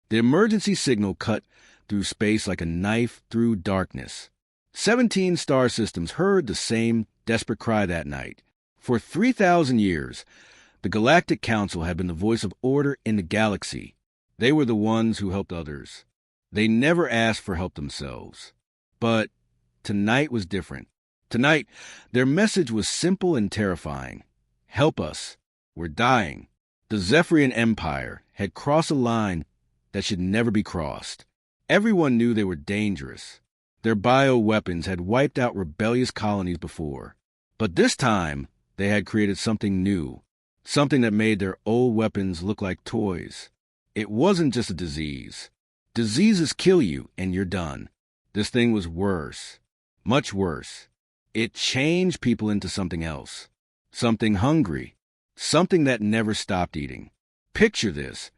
The emergency signal cut through space like a knife through darkness. 17 star systems heard the same desperate cry that night. For 3,000 years, the Galactic Council had been the voice of order in the galaxy. They were the ones who helped others. They never asked for help themselves. But tonight was different. Tonight, their message was simple and terrifying. Help us. We're dying. The Zephyrian Empire had crossed a line that should never be crossed. Everyone knew they were dangerous. Their bioweapons had wiped out rebellious colonies before. But this time, they had created something new, something that made their old weapons look like toys. It wasn't just a disease. Diseases kill you, and you're done. This thing was worse. Much worse. It changed people into something else. Something hungry. Something that never stopped eating. Picture this.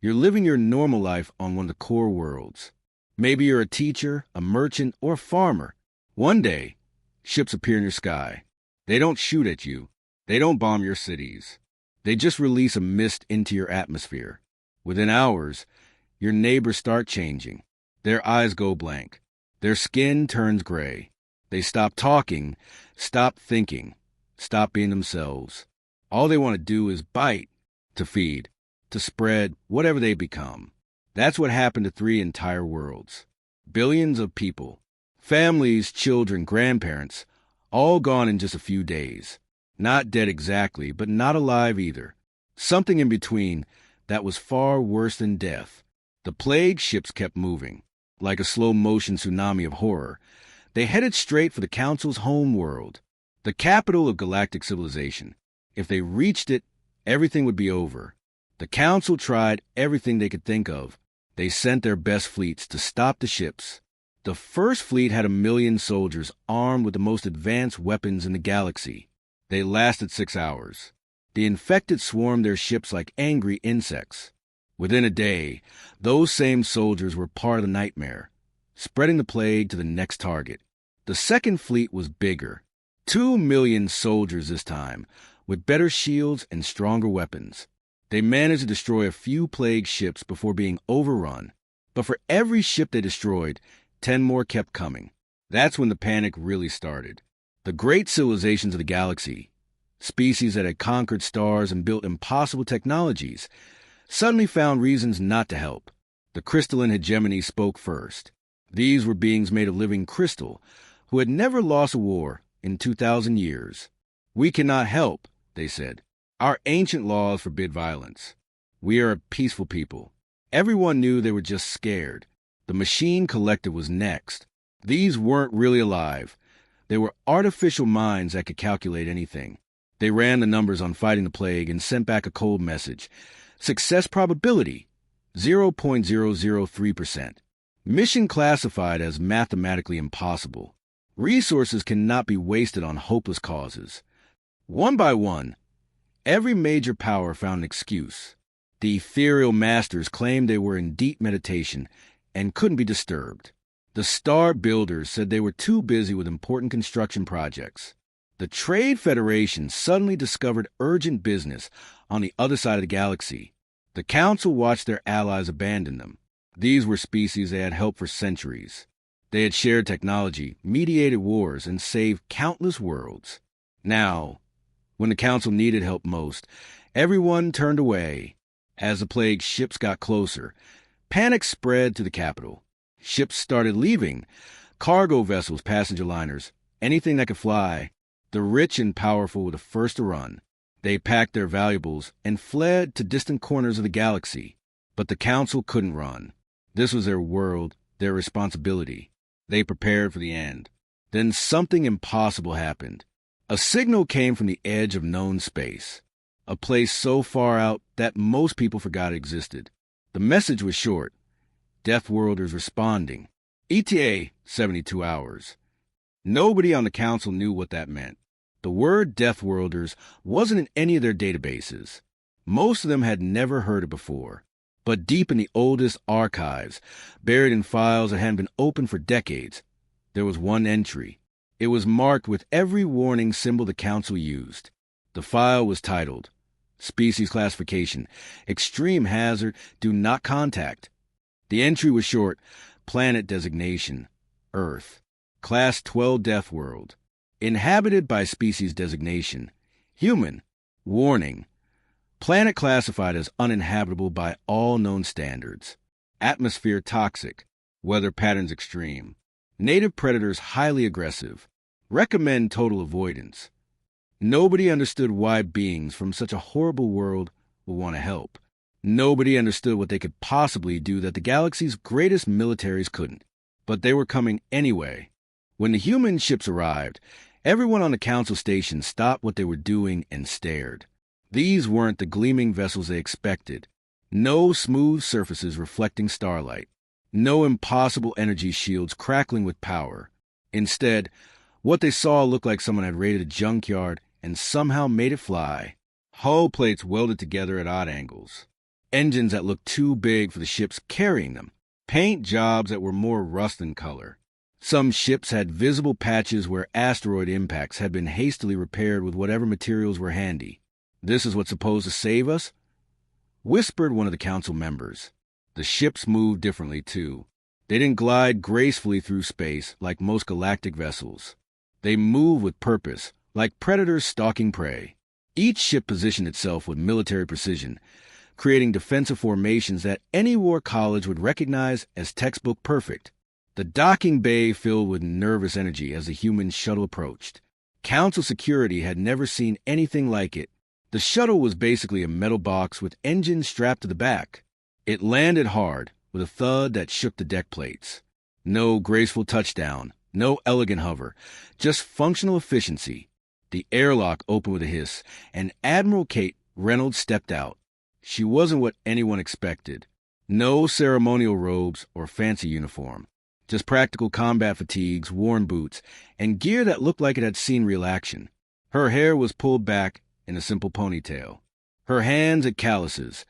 You're living your normal life on one of the core worlds. Maybe you're a teacher, a merchant, or a farmer. One day, ships appear in your sky. They don't shoot at you. They don't bomb your cities. They just release a mist into your atmosphere. Within hours, your neighbors start changing. Their eyes go blank. Their skin turns gray. They stop talking, stop thinking, stop being themselves. All they want to do is bite, to feed, to spread, whatever they become. That's what happened to 3 entire worlds. Billions of people, families, children, grandparents, all gone in just a few days. Not dead exactly, but not alive either. Something in between that was far worse than death. The plague ships kept moving, like a slow-motion tsunami of horror. They headed straight for the Council's home world, the capital of galactic civilization. If they reached it, everything would be over. The Council tried everything they could think of. They sent their best fleets to stop the ships. The first fleet had 1 million soldiers armed with the most advanced weapons in the galaxy. They lasted 6 hours. The infected swarmed their ships like angry insects. Within a day, those same soldiers were part of the nightmare, spreading the plague to the next target. The second fleet was bigger. 2 million soldiers this time, with better shields and stronger weapons. They managed to destroy a few plague ships before being overrun. But for every ship they destroyed, 10 more kept coming. That's when the panic really started. The great civilizations of the galaxy, species that had conquered stars and built impossible technologies, suddenly found reasons not to help. The crystalline hegemony spoke first. These were beings made of living crystal, who had never lost a war in 2,000 years. We cannot help, they said. Our ancient laws forbid violence. We are a peaceful people. Everyone knew they were just scared. The machine collective was next. These weren't really alive. They were artificial minds that could calculate anything. They ran the numbers on fighting the plague and sent back a cold message. Success probability, 0.003%. Mission classified as mathematically impossible. Resources cannot be wasted on hopeless causes. One by one, every major power found an excuse. The ethereal masters claimed they were in deep meditation and couldn't be disturbed. The star builders said they were too busy with important construction projects. The Trade Federation suddenly discovered urgent business on the other side of the galaxy. The Council watched their allies abandon them. These were species they had helped for centuries. They had shared technology, mediated wars, and saved countless worlds. Now, when the Council needed help most, everyone turned away. As the plague ships got closer, panic spread to the capital. Ships started leaving. Cargo vessels, passenger liners, anything that could fly. The rich and powerful were the first to run. They packed their valuables and fled to distant corners of the galaxy. But the Council couldn't run. This was their world, their responsibility. They prepared for the end. Then something impossible happened. A signal came from the edge of known space, a place so far out that most people forgot it existed. The message was short. Deathworlders responding. ETA, 72 hours. Nobody on the Council knew what that meant. The word Deathworlders wasn't in any of their databases. Most of them had never heard it before. But deep in the oldest archives, buried in files that hadn't been opened for decades, there was one entry. It was marked with every warning symbol the Council used. The file was titled, Species Classification, Extreme Hazard, Do Not Contact. The entry was short: planet designation, Earth. Class 12 Death World. Inhabited by species designation, human. Warning: planet classified as uninhabitable by all known standards. Atmosphere toxic. Weather patterns extreme. Native predators highly aggressive. Recommend total avoidance. Nobody understood why beings from such a horrible world would want to help. Nobody understood what they could possibly do that the galaxy's greatest militaries couldn't. But they were coming anyway. When the human ships arrived, everyone on the council station stopped what they were doing and stared. These weren't the gleaming vessels they expected. No smooth surfaces reflecting starlight. No impossible energy shields crackling with power. Instead, what they saw looked like someone had raided a junkyard and somehow made it fly. Hull plates welded together at odd angles. Engines that looked too big for the ships carrying them. Paint jobs that were more rust than color. Some ships had visible patches where asteroid impacts had been hastily repaired with whatever materials were handy. "This is what's supposed to save us?" whispered one of the council members. The ships moved differently, too. They didn't glide gracefully through space like most galactic vessels. They moved with purpose, like predators stalking prey. Each ship positioned itself with military precision, creating defensive formations that any war college would recognize as textbook perfect. The docking bay filled with nervous energy as the human shuttle approached. Council security had never seen anything like it. The shuttle was basically a metal box with engines strapped to the back. It landed hard, with a thud that shook the deck plates. No graceful touchdown, no elegant hover, just functional efficiency. The airlock opened with a hiss, and Admiral Kate Reynolds stepped out. She wasn't what anyone expected. No ceremonial robes or fancy uniform. Just practical combat fatigues, worn boots, and gear that looked like it had seen real action. Her hair was pulled back in a simple ponytail. Her hands had calluses,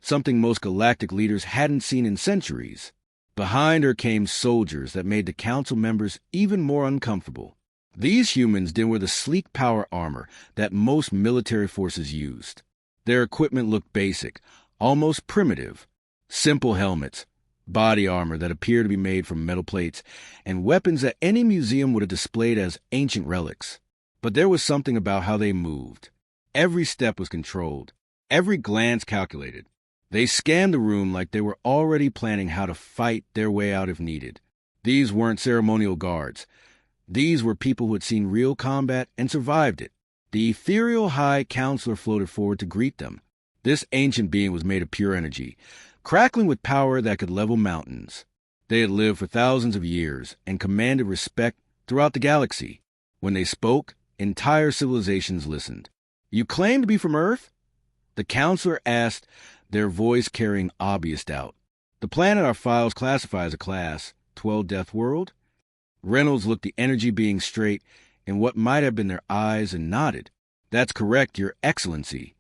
something most galactic leaders hadn't seen in centuries. Behind her came soldiers that made the council members even more uncomfortable. These humans didn't wear the sleek power armor that most military forces used. Their equipment looked basic, almost primitive. Simple helmets, body armor that appeared to be made from metal plates, and weapons that any museum would have displayed as ancient relics. But there was something about how they moved. Every step was controlled, every glance calculated. They scanned the room like they were already planning how to fight their way out if needed. These weren't ceremonial guards. These were people who had seen real combat and survived it. The ethereal High Counselor floated forward to greet them. This ancient being was made of pure energy, crackling with power that could level mountains. They had lived for thousands of years and commanded respect throughout the galaxy. When they spoke, entire civilizations listened. "You claim to be from Earth?" the counselor asked, their voice carrying obvious doubt. "The planet our files classify as a Class 12 Death World?" Reynolds looked the energy being straight in what might have been their eyes and nodded. "That's correct, Your Excellency.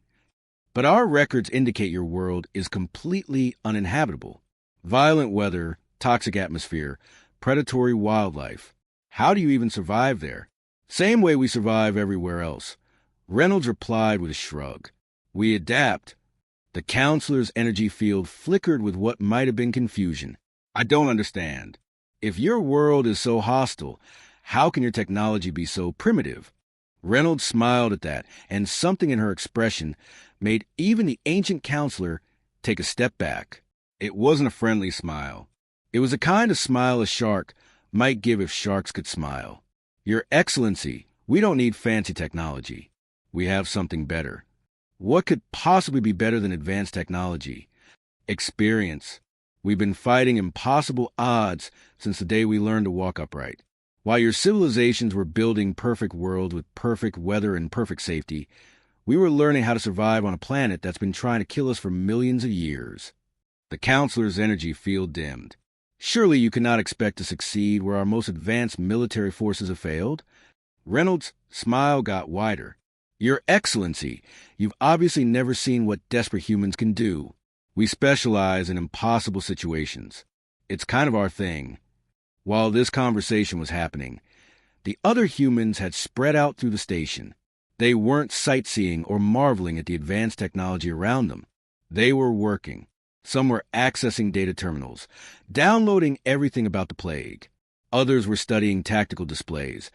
But our records indicate your world is completely uninhabitable. Violent weather, toxic atmosphere, predatory wildlife. How do you even survive there?" "Same way we survive everywhere else," Reynolds replied with a shrug. "We adapt." The counselor's energy field flickered with what might have been confusion. "I don't understand. If your world is so hostile, how can your technology be so primitive?" Reynolds smiled at that, and something in her expression made even the ancient counselor take a step back. It wasn't a friendly smile. It was the kind of smile a shark might give if sharks could smile. "Your Excellency, we don't need fancy technology. We have something better." "What could possibly be better than advanced technology?" "Experience. We've been fighting impossible odds since the day we learned to walk upright. While your civilizations were building perfect worlds with perfect weather and perfect safety, we were learning how to survive on a planet that's been trying to kill us for millions of years." The counselor's energy field dimmed. "Surely you cannot expect to succeed where our most advanced military forces have failed?" Reynolds' smile got wider. "Your Excellency, you've obviously never seen what desperate humans can do. We specialize in impossible situations. It's kind of our thing." While this conversation was happening, the other humans had spread out through the station. They weren't sightseeing or marveling at the advanced technology around them. They were working. Some were accessing data terminals, downloading everything about the plague. Others were studying tactical displays,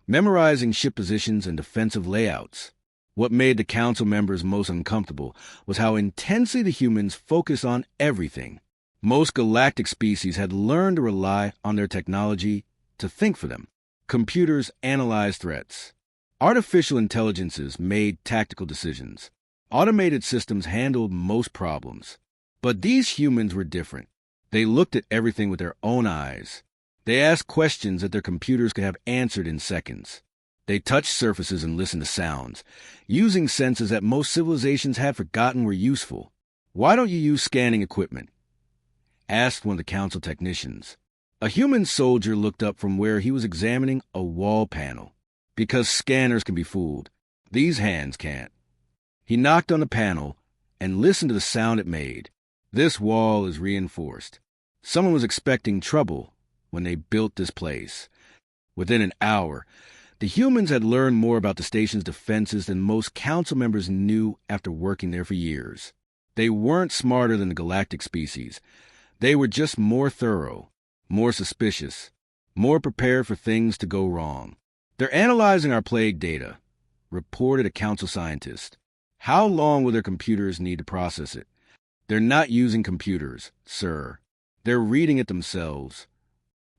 memorizing ship positions and defensive layouts. What made the council members most uncomfortable was how intensely the humans focused on everything. Most galactic species had learned to rely on their technology to think for them. Computers analyzed threats. Artificial intelligences made tactical decisions. Automated systems handled most problems. But these humans were different. They looked at everything with their own eyes. They asked questions that their computers could have answered in seconds. They touched surfaces and listened to sounds, using senses that most civilizations had forgotten were useful. "Why don't you use scanning equipment?" asked one of the council technicians. A human soldier looked up from where he was examining a wall panel. "Because scanners can be fooled. These hands can't." He knocked on the panel and listened to the sound it made. "This wall is reinforced. Someone was expecting trouble when they built this place." Within an hour, the humans had learned more about the station's defenses than most council members knew after working there for years. They weren't smarter than the galactic species. They were just more thorough, more suspicious, more prepared for things to go wrong. "They're analyzing our plague data," reported a council scientist. "How long will their computers need to process it?" "They're not using computers, sir. They're reading it themselves."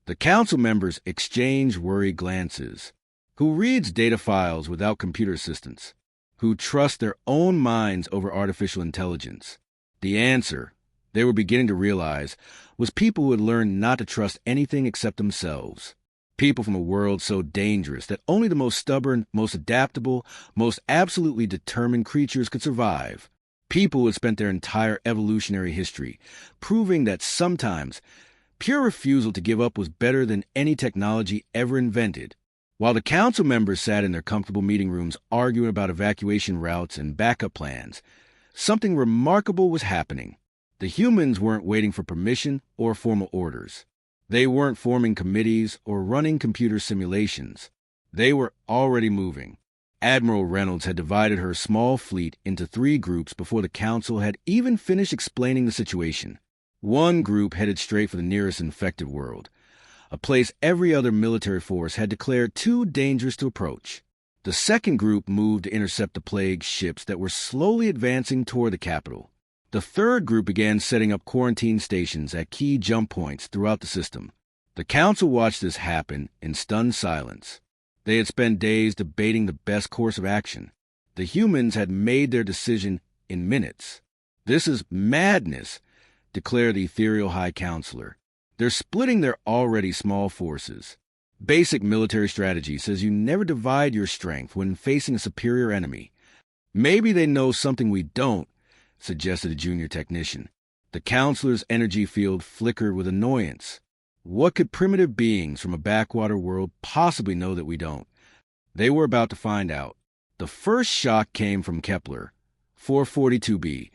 The council members exchanged worried glances. Who reads data files without computer assistance? Who trust their own minds over artificial intelligence? The answer, they were beginning to realize, was people who had learned not to trust anything except themselves. People from a world so dangerous that only the most stubborn, most adaptable, most absolutely determined creatures could survive. People who had spent their entire evolutionary history proving that sometimes pure refusal to give up was better than any technology ever invented. While the council members sat in their comfortable meeting rooms arguing about evacuation routes and backup plans, something remarkable was happening. The humans weren't waiting for permission or formal orders. They weren't forming committees or running computer simulations. They were already moving. Admiral Reynolds had divided her small fleet into 3 groups before the council had even finished explaining the situation. One group headed straight for the nearest infected world, a place every other military force had declared too dangerous to approach. The second group moved to intercept the plague ships that were slowly advancing toward the capital. The third group began setting up quarantine stations at key jump points throughout the system. The council watched this happen in stunned silence. They had spent days debating the best course of action. The humans had made their decision in minutes. "This is madness," declared the ethereal High Counselor. "They're splitting their already small forces. Basic military strategy says you never divide your strength when facing a superior enemy." "Maybe they know something we don't," suggested a junior technician. The counselor's energy field flickered with annoyance. What could primitive beings from a backwater world possibly know that we don't? They were about to find out. The first shock came from Kepler, 442b,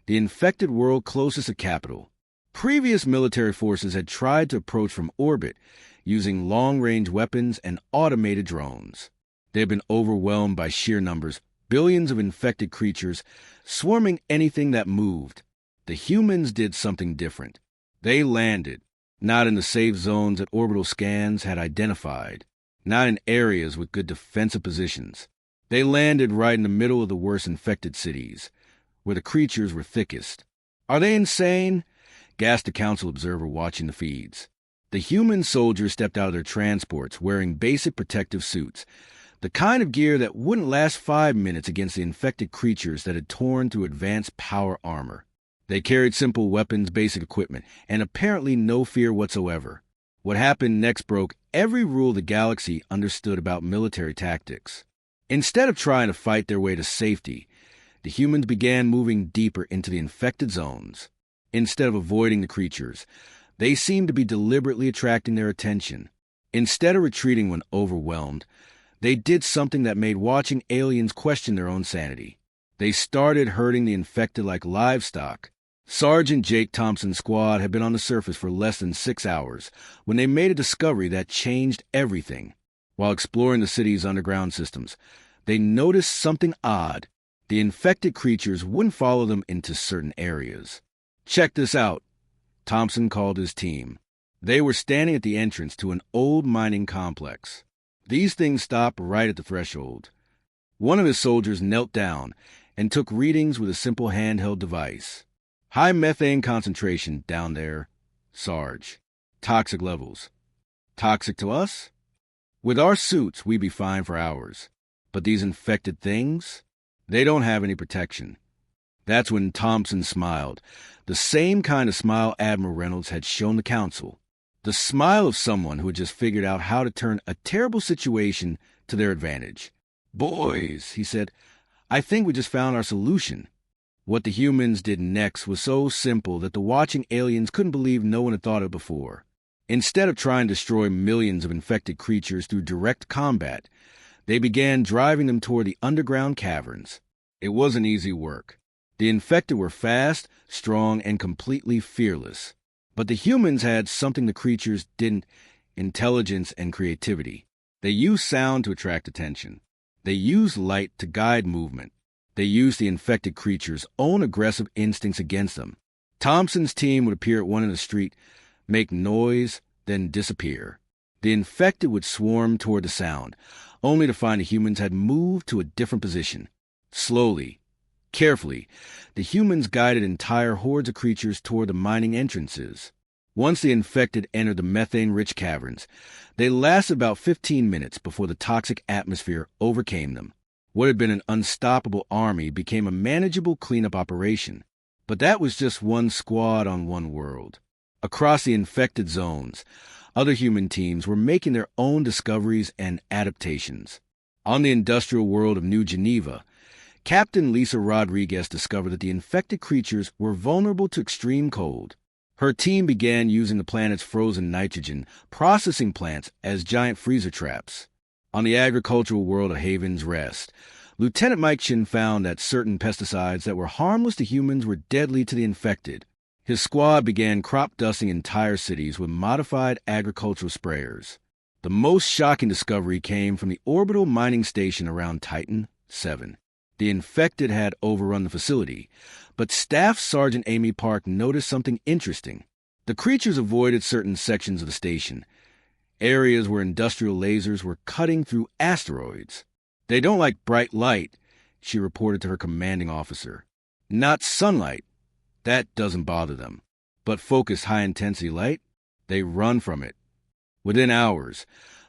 the infected world closest to capital. Previous military forces had tried to approach from orbit using long-range weapons and automated drones. They had been overwhelmed by sheer numbers, billions of infected creatures swarming anything that moved. The humans did something different. They landed, not in the safe zones that orbital scans had identified, not in areas with good defensive positions. They landed right in the middle of the worst infected cities, where the creatures were thickest. "Are they insane?" gasped a council observer watching the feeds. The human soldiers stepped out of their transports wearing basic protective suits, the kind of gear that wouldn't last 5 minutes against the infected creatures that had torn through advanced power armor. They carried simple weapons, basic equipment, and apparently no fear whatsoever. What happened next broke every rule the galaxy understood about military tactics. Instead of trying to fight their way to safety, the humans began moving deeper into the infected zones. Instead of avoiding the creatures, they seemed to be deliberately attracting their attention. Instead of retreating when overwhelmed, they did something that made watching aliens question their own sanity. They started herding the infected like livestock. Sergeant Jake Thompson's squad had been on the surface for less than 6 hours when they made a discovery that changed everything. While exploring the city's underground systems, they noticed something odd. The infected creatures wouldn't follow them into certain areas. "Check this out," Thompson called his team. They were standing at the entrance to an old mining complex. These things stopped right at the threshold. One of his soldiers knelt down and took readings with a simple handheld device. "High methane concentration down there, Sarge. Toxic levels. Toxic to us? With our suits, we'd be fine for hours. But these infected things? They don't have any protection." That's when Thompson smiled, the same kind of smile Admiral Reynolds had shown the Council. The smile of someone who had just figured out how to turn a terrible situation to their advantage. "Boys," he said, "I think we just found our solution." What the humans did next was so simple that the watching aliens couldn't believe no one had thought of it before. Instead of trying to destroy millions of infected creatures through direct combat, they began driving them toward the underground caverns. It wasn't easy work. The infected were fast, strong, and completely fearless. But the humans had something the creatures didn't: intelligence and creativity. They used sound to attract attention. They used light to guide movement. They used the infected creatures' own aggressive instincts against them. Thompson's team would appear at one end of the street, make noise, then disappear. The infected would swarm toward the sound, only to find the humans had moved to a different position. Slowly, carefully, the humans guided entire hordes of creatures toward the mining entrances. Once the infected entered the methane-rich caverns, they lasted about 15 minutes before the toxic atmosphere overcame them. What had been an unstoppable army became a manageable cleanup operation. But that was just one squad on one world. Across the infected zones, other human teams were making their own discoveries and adaptations. On the industrial world of New Geneva, Captain Lisa Rodriguez discovered that the infected creatures were vulnerable to extreme cold. Her team began using the planet's frozen nitrogen processing plants as giant freezer traps. On the agricultural world of Haven's Rest, Lieutenant Mike Shin found that certain pesticides that were harmless to humans were deadly to the infected. His squad began crop dusting entire cities with modified agricultural sprayers. The most shocking discovery came from the orbital mining station around Titan 7. The infected had overrun the facility, but Staff Sergeant Amy Park noticed something interesting. The creatures avoided certain sections of the station, areas where industrial lasers were cutting through asteroids. "They don't like bright light," she reported to her commanding officer. "Not sunlight. That doesn't bother them. But focused high-intensity light? They run from it." Within hours,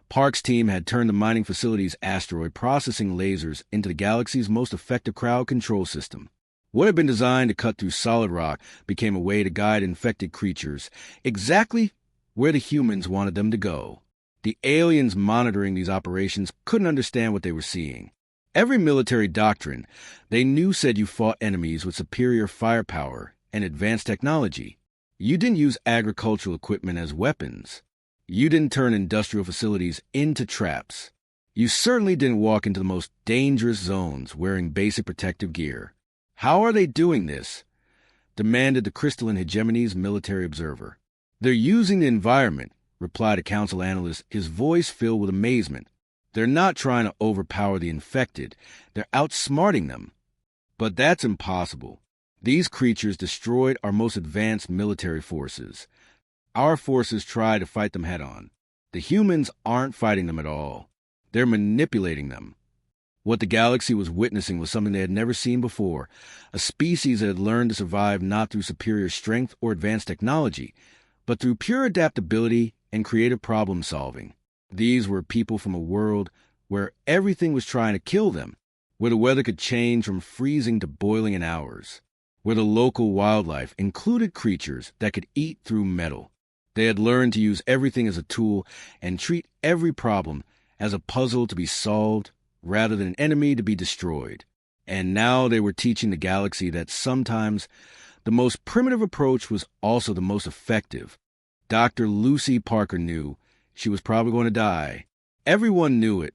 Park's team had turned the mining facility's asteroid processing lasers into the galaxy's most effective crowd control system. What had been designed to cut through solid rock became a way to guide infected creatures exactly where the humans wanted them to go. The aliens monitoring these operations couldn't understand what they were seeing. Every military doctrine they knew said you fought enemies with superior firepower and advanced technology. You didn't use agricultural equipment as weapons. You didn't turn industrial facilities into traps. You certainly didn't walk into the most dangerous zones wearing basic protective gear. "How are they doing this?" demanded the crystalline hegemony's military observer. "They're using the environment," replied a council analyst, his voice filled with amazement. "They're not trying to overpower the infected. They're outsmarting them." "But that's impossible. These creatures destroyed our most advanced military forces. Our forces try to fight them head-on. The humans aren't fighting them at all. They're manipulating them." What the galaxy was witnessing was something they had never seen before, a species that had learned to survive not through superior strength or advanced technology, but through pure adaptability and creative problem-solving. These were people from a world where everything was trying to kill them, where the weather could change from freezing to boiling in hours, where the local wildlife included creatures that could eat through metal. They had learned to use everything as a tool and treat every problem as a puzzle to be solved rather than an enemy to be destroyed. And now they were teaching the galaxy that sometimes the most primitive approach was also the most effective. Dr. Lucy Parker knew she was probably going to die. Everyone knew it,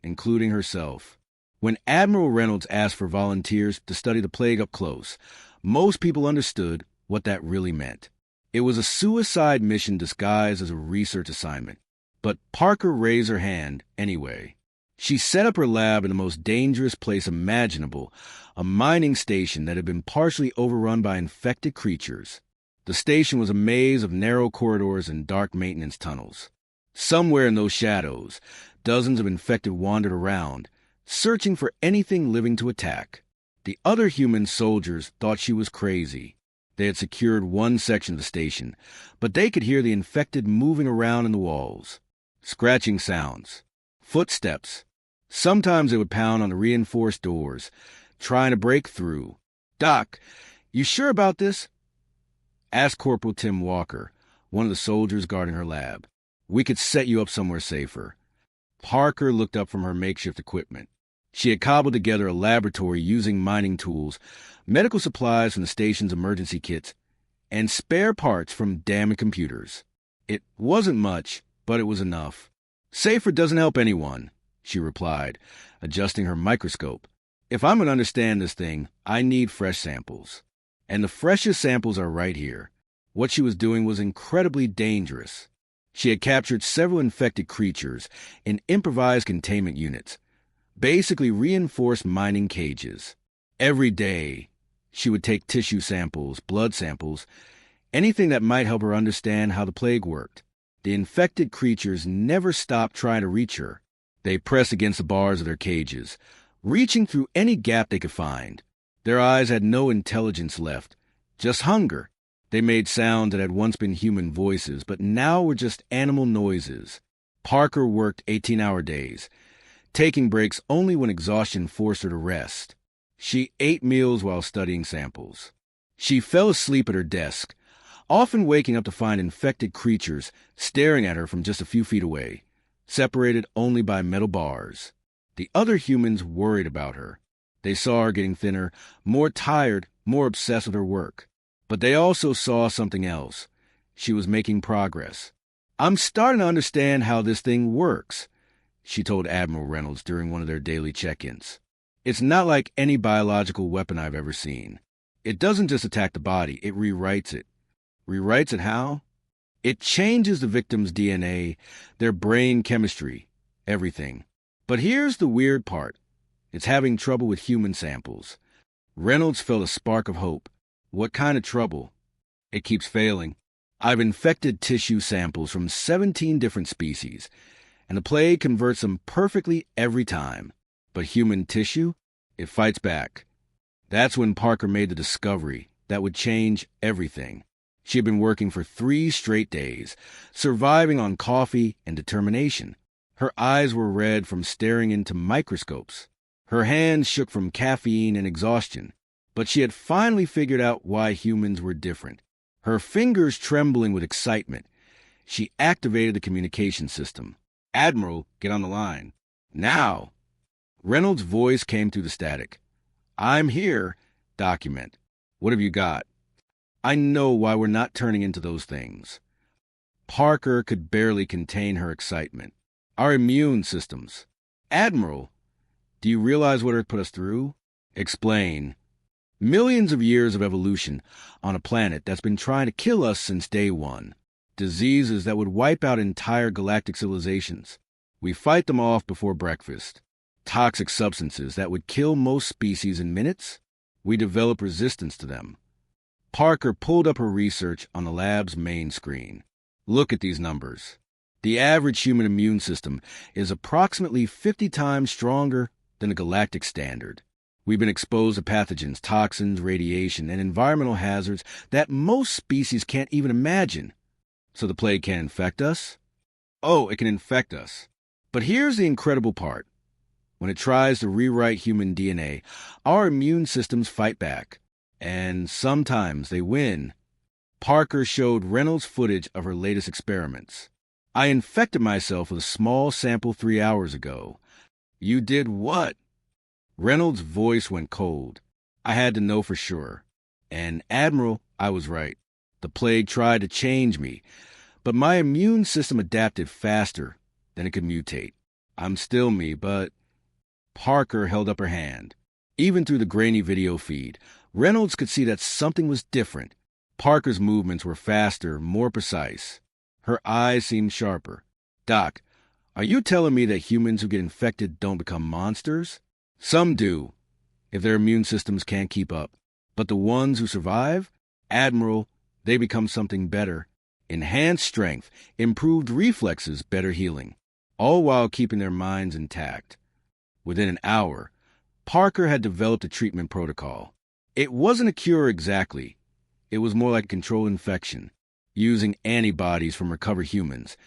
including herself. When Admiral Reynolds asked for volunteers to study the plague up close, most people understood what that really meant. It was a suicide mission disguised as a research assignment. But Parker raised her hand anyway. She set up her lab in the most dangerous place imaginable, a mining station that had been partially overrun by infected creatures. The station was a maze of narrow corridors and dark maintenance tunnels. Somewhere in those shadows, dozens of infected wandered around, searching for anything living to attack. The other human soldiers thought she was crazy. They had secured one section of the station, but they could hear the infected moving around in the walls. Scratching sounds. Footsteps. Sometimes they would pound on the reinforced doors, trying to break through. "Doc, you sure about this?" asked Corporal Tim Walker, one of the soldiers guarding her lab. "We could set you up somewhere safer." Parker looked up from her makeshift equipment. She had cobbled together a laboratory using mining tools, medical supplies from the station's emergency kits, and spare parts from damaged computers. It wasn't much, but it was enough. "Safer doesn't help anyone," she replied, adjusting her microscope. "If I'm going to understand this thing, I need fresh samples. And the freshest samples are right here." What she was doing was incredibly dangerous. She had captured several infected creatures in improvised containment units, basically reinforced mining cages. Every day, she would take tissue samples, blood samples, anything that might help her understand how the plague worked. The infected creatures never stopped trying to reach her. They pressed against the bars of their cages, reaching through any gap they could find. Their eyes had no intelligence left, just hunger. They made sounds that had once been human voices, but now were just animal noises. Parker worked 18-hour days, taking breaks only when exhaustion forced her to rest. She ate meals while studying samples. She fell asleep at her desk, often waking up to find infected creatures staring at her from just a few feet away, separated only by metal bars. The other humans worried about her. They saw her getting thinner, more tired, more obsessed with her work. But they also saw something else. She was making progress. "I'm starting to understand how this thing works," she told Admiral Reynolds during one of their daily check-ins. "It's not like any biological weapon I've ever seen. It doesn't just attack the body, it rewrites it." "Rewrites it how?" "It changes the victim's DNA, their brain chemistry, everything. But here's the weird part. It's having trouble with human samples." Reynolds felt a spark of hope. "What kind of trouble?" "It keeps failing. I've infected tissue samples from 17 different species, and the plague converts them perfectly every time. But human tissue? It fights back." That's when Parker made the discovery that would change everything. She had been working for 3 straight days, surviving on coffee and determination. Her eyes were red from staring into microscopes. Her hands shook from caffeine and exhaustion. But she had finally figured out why humans were different. Her fingers trembling with excitement, she activated the communication system. "Admiral, get on the line." "Now!" Reynolds' voice came through the static. "I'm here. Document. What have you got?" "I know why we're not turning into those things." Parker could barely contain her excitement. "Our immune systems." "Admiral, do you realize what Earth put us through?" "Explain." "Millions of years of evolution on a planet that's been trying to kill us since day one. Diseases that would wipe out entire galactic civilizations. We fight them off before breakfast. Toxic substances that would kill most species in minutes. We develop resistance to them." Parker pulled up her research on the lab's main screen. "Look at these numbers. The average human immune system is approximately 50 times stronger than the galactic standard. We've been exposed to pathogens, toxins, radiation, and environmental hazards that most species can't even imagine. So the plague can't infect us?" "Oh, it can infect us. But here's the incredible part. When it tries to rewrite human DNA, our immune systems fight back. And sometimes they win." Parker showed Reynolds footage of her latest experiments. "I infected myself with a small sample 3 hours ago." "You did what?" Reynolds' voice went cold. "I had to know for sure. And, Admiral, I was right. The plague tried to change me, but my immune system adapted faster than it could mutate. I'm still me, but..." Parker held up her hand. Even through the grainy video feed, Reynolds could see that something was different. Parker's movements were faster, more precise. Her eyes seemed sharper. "Doc, Are you telling me that humans who get infected don't become monsters? Some do, if their immune systems can't keep up. But the ones who survive, Admiral, they become something better. Enhanced strength, improved reflexes, better healing, all while keeping their minds intact. Within an hour, Parker had developed a treatment protocol. It wasn't a cure exactly. It was more like a controlled infection. Using antibodies from recovered humans,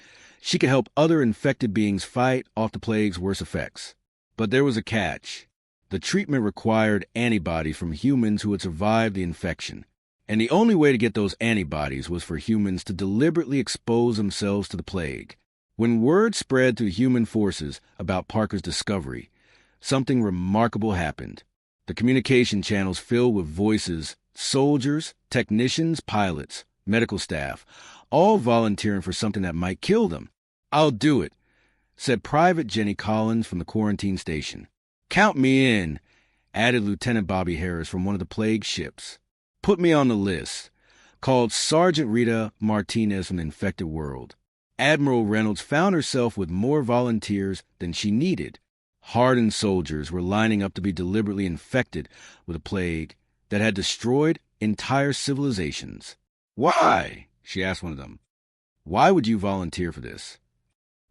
she could help other infected beings fight off the plague's worst effects. But there was a catch. The treatment required antibodies from humans who had survived the infection. And the only way to get those antibodies was for humans to deliberately expose themselves to the plague. When word spread through human forces about Parker's discovery, something remarkable happened. The communication channels filled with voices, soldiers, technicians, pilots, medical staff, all volunteering for something that might kill them. "I'll do it," said Private Jenny Collins from the quarantine station. "Count me in," added Lieutenant Bobby Harris from one of the plague ships. "Put me on the list," called Sergeant Rita Martinez from the infected world. Admiral Reynolds found herself with more volunteers than she needed. Hardened soldiers were lining up to be deliberately infected with a plague that had destroyed entire civilizations. "Why?" she asked one of them. "Why would you volunteer for this?"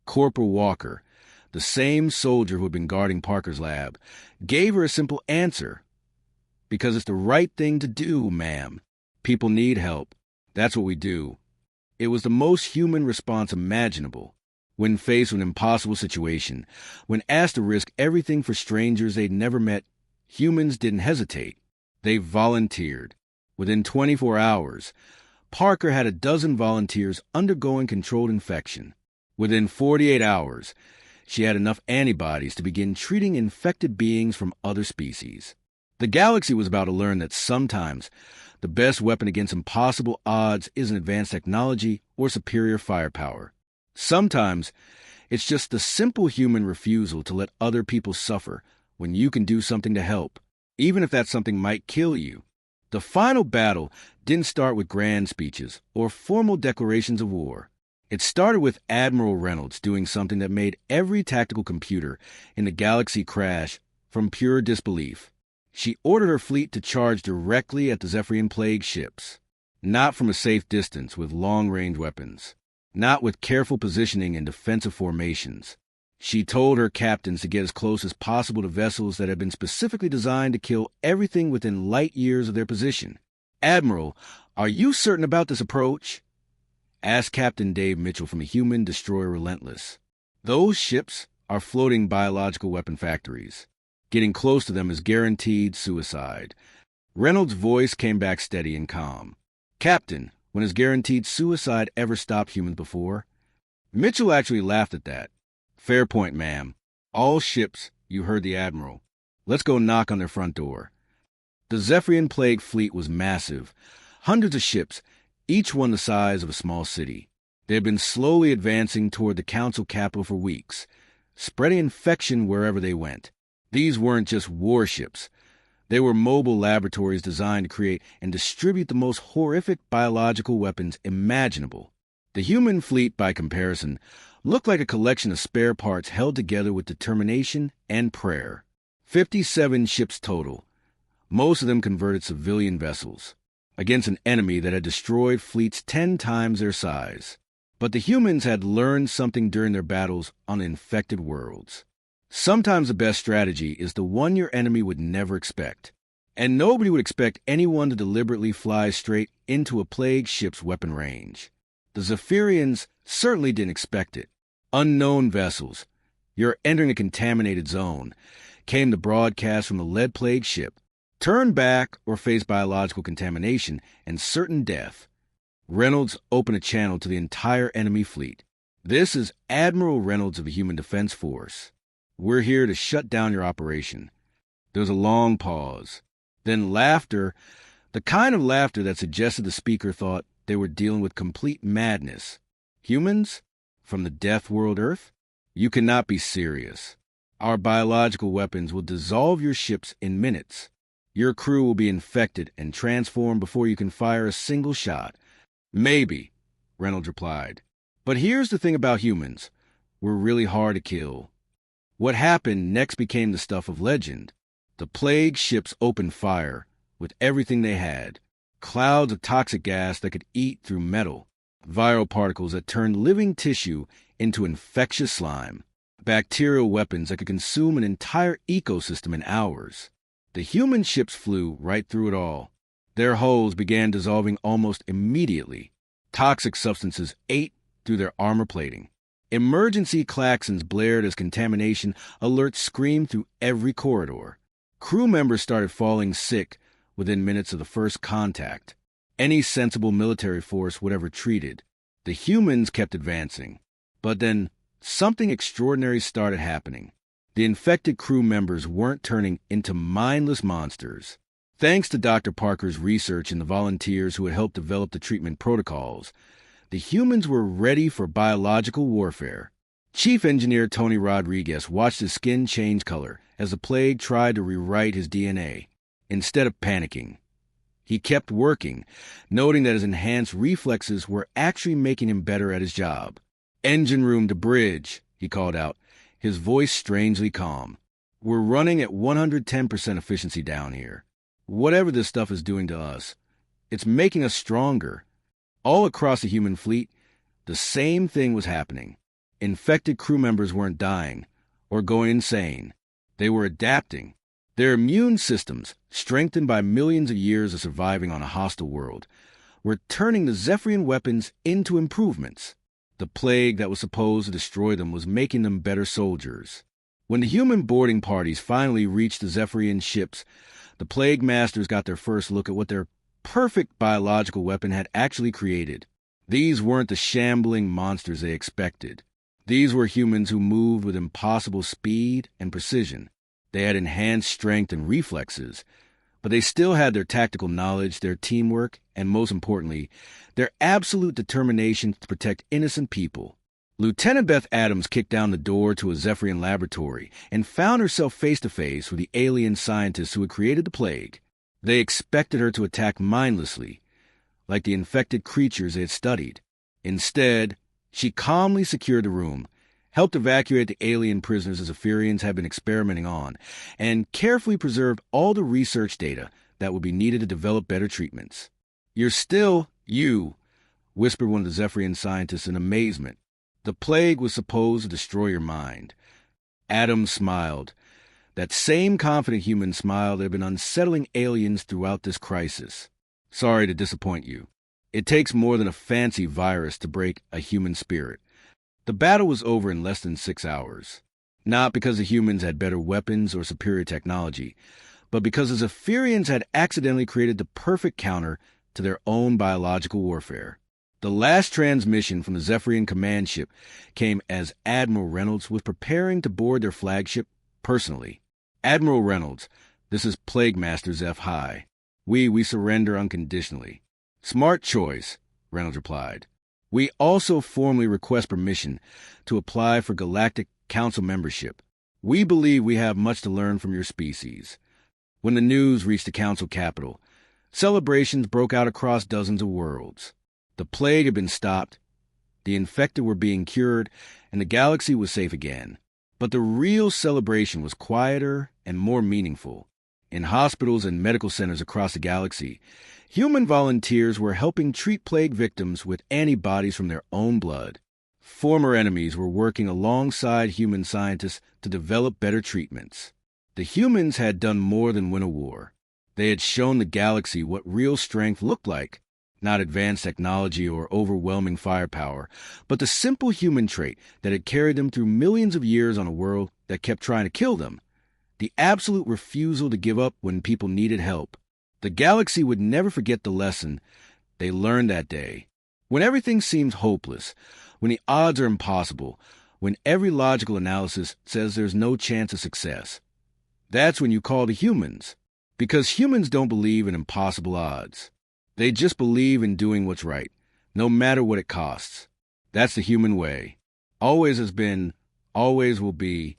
Corporal Walker, the same soldier who had been guarding Parker's lab, gave her a simple answer. "Because it's the right thing to do, ma'am. People need help. That's what we do." It was the most human response imaginable. When faced with an impossible situation, when asked to risk everything for strangers they'd never met, humans didn't hesitate. They volunteered. Within 24 hours, Parker had a dozen volunteers undergoing controlled infection. Within 48 hours, she had enough antibodies to begin treating infected beings from other species. The galaxy was about to learn that sometimes the best weapon against impossible odds isn't advanced technology or superior firepower. Sometimes it's just the simple human refusal to let other people suffer when you can do something to help, even if that something might kill you. The final battle didn't start with grand speeches or formal declarations of war. It started with Admiral Reynolds doing something that made every tactical computer in the galaxy crash from pure disbelief. She ordered her fleet to charge directly at the Zephyrian plague ships, not from a safe distance with long-range weapons, not with careful positioning and defensive formations. She told her captains to get as close as possible to vessels that had been specifically designed to kill everything within light years of their position. "Admiral, are you certain about this approach?" asked Captain Dave Mitchell from the human destroyer Relentless. "Those ships are floating biological weapon factories. Getting close to them is guaranteed suicide." Reynolds' voice came back steady and calm. "Captain, when has guaranteed suicide ever stopped humans before?" Mitchell actually laughed at that. "Fair point, ma'am. All ships, you heard the Admiral. Let's go knock on their front door." The Zephyrian plague fleet was massive. Hundreds of ships, each one the size of a small city. They had been slowly advancing toward the council capital for weeks, spreading infection wherever they went. These weren't just warships. They were mobile laboratories designed to create and distribute the most horrific biological weapons imaginable. The human fleet, by comparison, looked like a collection of spare parts held together with determination and prayer. 57 ships total, most of them converted civilian vessels, against an enemy that had destroyed fleets 10 times their size. But the humans had learned something during their battles on infected worlds. Sometimes the best strategy is the one your enemy would never expect. And nobody would expect anyone to deliberately fly straight into a plague ship's weapon range. The Zephyrians certainly didn't expect it. "Unknown vessels, you're entering a contaminated zone," came the broadcast from the lead plague ship. "Turn back or face biological contamination and certain death." Reynolds opened a channel to the entire enemy fleet. "This is Admiral Reynolds of the Human Defense Force. We're here to shut down your operation." There was a long pause. Then laughter, the kind of laughter that suggested the speaker thought they were dealing with complete madness. "Humans? From the death world Earth? You cannot be serious. Our biological weapons will dissolve your ships in minutes. Your crew will be infected and transformed before you can fire a single shot." "Maybe," Reynolds replied. "But here's the thing about humans. were really hard to kill. What happened next became the stuff of legend. The plague ships opened fire with everything they had. Clouds of toxic gas that could eat through metal. Viral particles that turned living tissue into infectious slime. Bacterial weapons that could consume an entire ecosystem in hours. The human ships flew right through it all. Their hulls began dissolving almost immediately. Toxic substances ate through their armor plating. Emergency klaxons blared as contamination alerts screamed through every corridor. Crew members started falling sick within minutes of the first contact. Any sensible military force would have retreated. The humans kept advancing. But then, something extraordinary started happening. The infected crew members weren't turning into mindless monsters. Thanks to Dr. Parker's research and the volunteers who had helped develop the treatment protocols, the humans were ready for biological warfare. Chief Engineer Tony Rodriguez watched his skin change color as the plague tried to rewrite his DNA. Instead of panicking, he kept working, noting that his enhanced reflexes were actually making him better at his job. "Engine room to bridge," he called out, his voice strangely calm. "We're running at 110% efficiency down here. Whatever this stuff is doing to us, it's making us stronger." All across the human fleet, the same thing was happening. Infected crew members weren't dying or going insane. They were adapting. Their immune systems, strengthened by millions of years of surviving on a hostile world, were turning the Zephyrian weapons into improvements. The plague that was supposed to destroy them was making them better soldiers. When the human boarding parties finally reached the Zephyrian ships, the Plague Masters got their first look at what their perfect biological weapon had actually created. These weren't the shambling monsters they expected. These were humans who moved with impossible speed and precision. They had enhanced strength and reflexes, but they still had their tactical knowledge, their teamwork, and most importantly, their absolute determination to protect innocent people. Lieutenant Beth Adams kicked down the door to a Zephyrian laboratory and found herself face-to-face with the alien scientists who had created the plague. They expected her to attack mindlessly, like the infected creatures they had studied. Instead, she calmly secured the room, helped evacuate the alien prisoners the Zephyrians had been experimenting on, and carefully preserved all the research data that would be needed to develop better treatments. "You're still you," whispered one of the Zephyrian scientists in amazement. "The plague was supposed to destroy your mind." Adams smiled. That same confident human smile that had been unsettling aliens throughout this crisis. "Sorry to disappoint you. It takes more than a fancy virus to break a human spirit. The battle was over in less than 6 hours. Not because the humans had better weapons or superior technology, but because the Zephyrians had accidentally created the perfect counter to their own biological warfare." The last transmission from the Zephyrian command ship came as Admiral Reynolds was preparing to board their flagship personally. "Admiral Reynolds, this is Plague Master Zeph High. We surrender unconditionally." "Smart choice," Reynolds replied. "We also formally request permission to apply for Galactic Council membership. We believe we have much to learn from your species." When the news reached the Council capital, celebrations broke out across dozens of worlds. The plague had been stopped, the infected were being cured, and the galaxy was safe again. But the real celebration was quieter and more meaningful. In hospitals and medical centers across the galaxy, human volunteers were helping treat plague victims with antibodies from their own blood. Former enemies were working alongside human scientists to develop better treatments. The humans had done more than win a war. They had shown the galaxy what real strength looked like. Not advanced technology or overwhelming firepower, but the simple human trait that had carried them through millions of years on a world that kept trying to kill them. The absolute refusal to give up when people needed help. The galaxy would never forget the lesson they learned that day. When everything seems hopeless, when the odds are impossible, when every logical analysis says there's no chance of success, that's when you call the humans. Because humans don't believe in impossible odds. They just believe in doing what's right, no matter what it costs. That's the human way. Always has been, always will be,